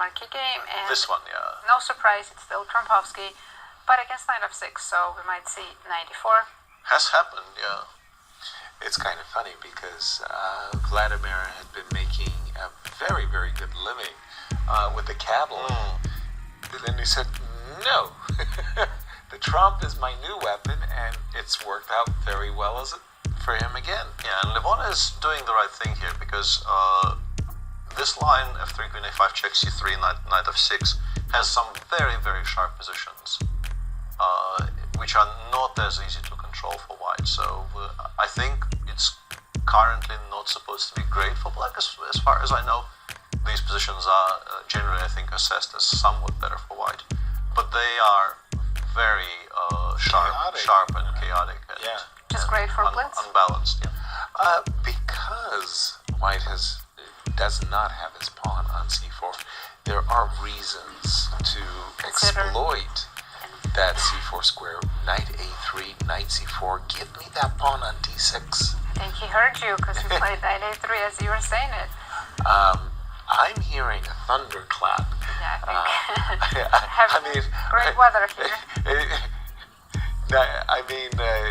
marquee game, and This one, yeah. no surprise, it's still Trompovsky, but against knight f6, so we might see knight e4. Has happened, yeah. It's kind of funny because Vladimir had been making a very, very good living with the cavalry. And then he said, no, the trump is my new weapon, and it's worked out very well for him again. Yeah, and Levon is doing the right thing here because this line, f3, queen a5, check c3, knight f6, has some very, very sharp positions, which are not as easy to control for white. So I think it's currently not supposed to be great for black, as far as I know. These positions are generally, I think, assessed as somewhat better for white, but they are very sharp and chaotic, and Just great for blitz. Unbalanced. Yeah. Because white does not have his pawn on c4, there are reasons to exploit that c4 square. Knight a3, knight c4, give me that pawn on d6. I think he heard you because you played knight a3 as you were saying it. I'm hearing a thunderclap. Yeah, I think great weather here.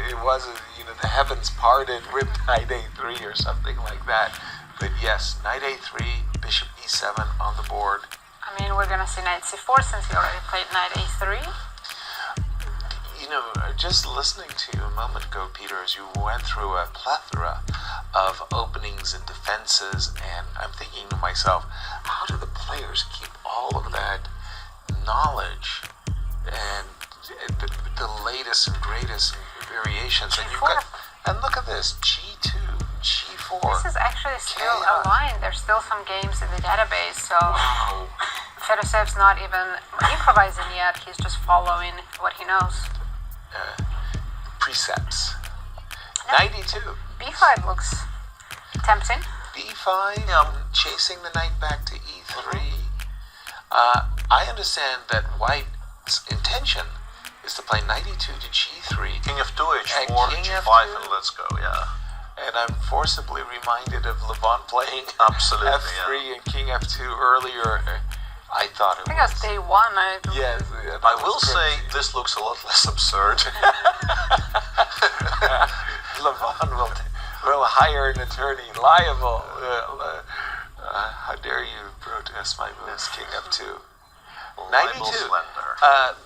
It wasn't, the heavens parted with knight a3 or something like that. But yes, knight a3, bishop e7 on the board. I mean, we're gonna see knight c4 since he already played knight a3. Just listening to you a moment ago, Peter, as you went through a plethora of openings and defenses, and I'm thinking to myself, how do the players keep all of that knowledge and the latest and greatest variations? And look at this, g2, g4. This is actually still a line. There's still some games in the database, so wow. Fedoseev's not even improvising yet. He's just following what he knows. Precepts. Knight e2. b5 looks tempting. b5, chasing the knight back to e3. I understand that white's intention is to play knight e2 to g3. King f2, h4, g5, and let's go, yeah. And I'm forcibly reminded of Levon playing Absolutely, f3 and king f2 earlier. I thought it I think it was day one. Yes. I will say this looks a lot less absurd. Levon will hire an attorney liable. How dare you protest my moves, king f2. Knight e2.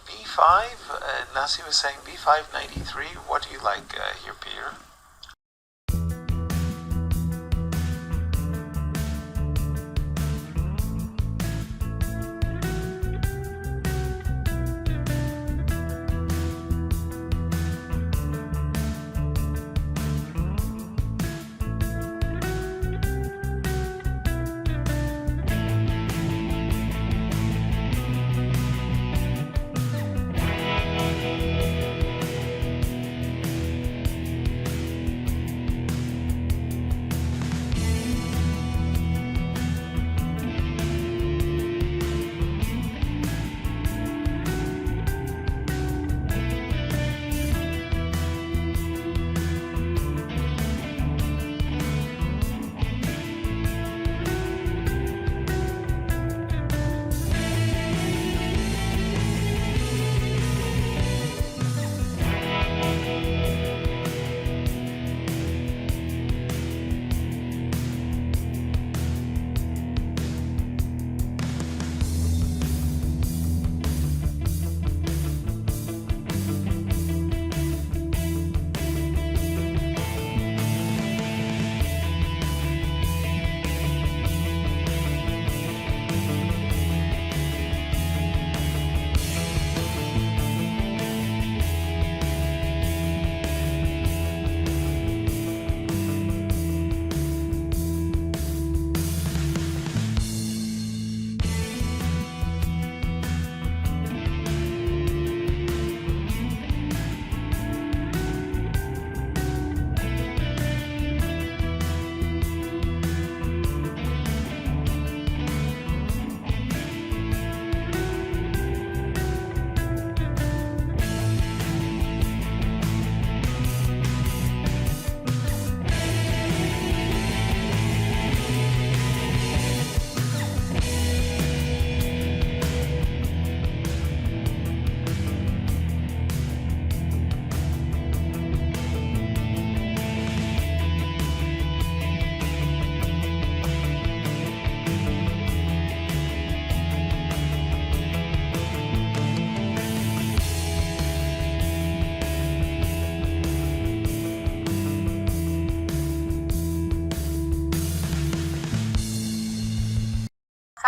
b5, Nasi was saying b5, knight e3. What do you like here, Peter?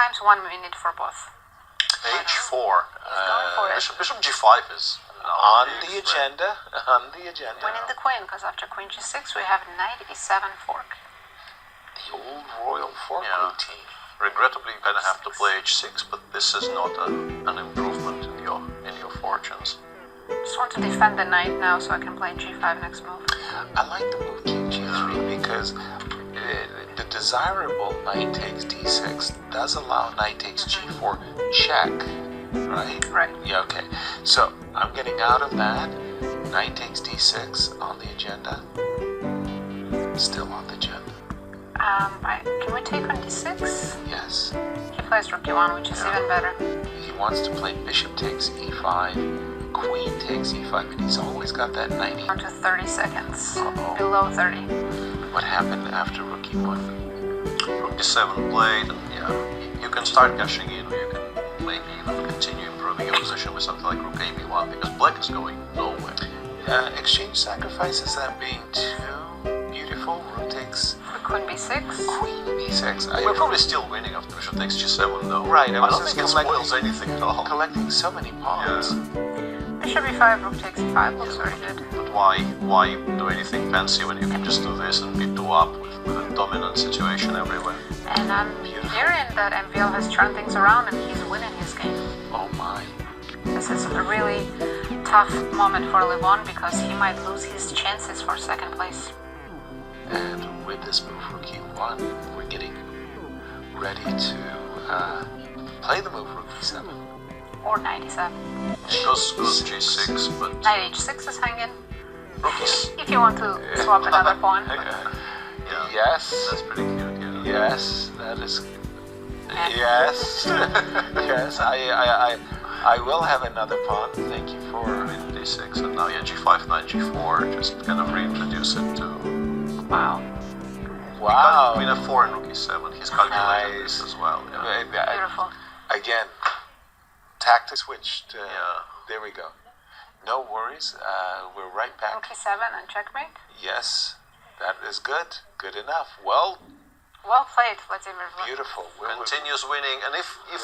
times, 1 minute for both. H4. going for it. Bishop G5 is On the agenda. On the agenda. Winning the queen, because after queen G6 we have knight E7 fork. The old royal fork Yeah. routine. Regrettably, you kind of have to play H6, but this is not an improvement in your fortunes. Just want to defend the knight now so I can play G5 next move. I like the move King G3 because the desirable knight takes D6 does allow knight takes G4 check, right? Right. Yeah, okay. So I'm getting out of that. Knight takes D6 on the agenda. Still on the agenda. Right. Can we take on D6? Yes. He plays Rook E1, which is even better. He wants to play bishop takes E5, queen takes E5, and he's always got that knight. Down to 30 seconds. Uh-oh. Below 30. What happened after Rook E1? Rook E7 played, and yeah, you can start cashing in, or you can maybe even continue improving your position with something like Rook AB1, because black is going nowhere. Exchange sacrifices that being too beautiful. Rook takes Queen B6. queen B6. We're probably still winning after bishop takes G7, though. Right, I I was don't just think it spoils anything at all. collecting so many pawns. Bishop E5, Rook takes E5 looks very good. But why do anything fancy when you can just do this and be 2-up with a dominant situation everywhere? And I'm hearing that MVL has turned things around and he's winning his game. Oh my. This is a really tough moment for Levon because he might lose his chances for second place. And with this move Rook E1, we're getting ready to play the move Rook E7. Or knight E7. It goes G6, but Knight H6 is hanging. Rook is... If you want to swap another pawn. Yeah, Yes. that's pretty cute, yeah. Yes, that is. Yes, yes. I will have another pawn. Thank you for. D6, and now G5, knight G4, just kind of reintroduce it to... Wow. Wow. Queen F4 and Rook E7, he's calculated this as well, yeah. Beautiful. Again, tactic switched. Yeah. There we go. No worries. We're right Rook back. E7 and checkmate. Yes, that is good. Good enough. Well, Well played, Vladimir. beautiful. Continues winning, and if Where we